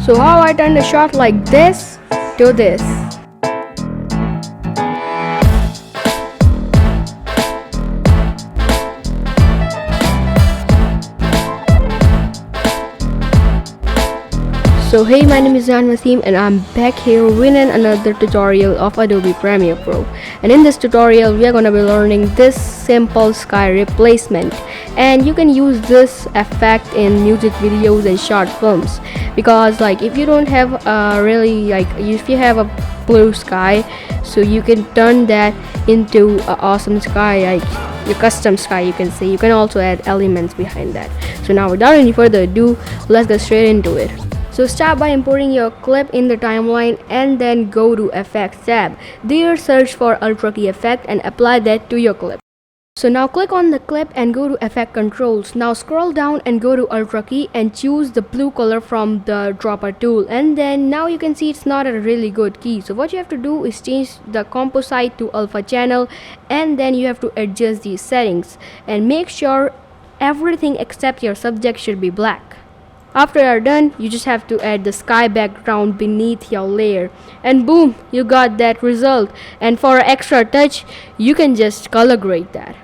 So how I turn the shot like this to this. So hey, my name is Zayan Waseem and I'm back here with another tutorial of Adobe Premiere Pro. And in this tutorial we are gonna be learning this simple sky replacement, and you can use this effect in music videos and short films, because like if you don't have if you have a blue sky, so you can turn that into an awesome sky, like your custom sky, you can say. You can also add elements behind that. So now without any further ado, let's get straight into it. So start by importing your clip in the timeline and then go to Effects tab. There search for Ultra Key effect and apply that to your clip. So now click on the clip and go to Effect Controls. Now scroll down and go to Ultra Key and choose the blue color from the dropper tool, and then now you can see it's not a really good key. So what you have to do is change the composite to alpha channel, and then you have to adjust these settings and make sure everything except your subject should be black. After you're done, you just have to add the sky background beneath your layer, and boom, you got that result. And for an extra touch, you can just color grade that.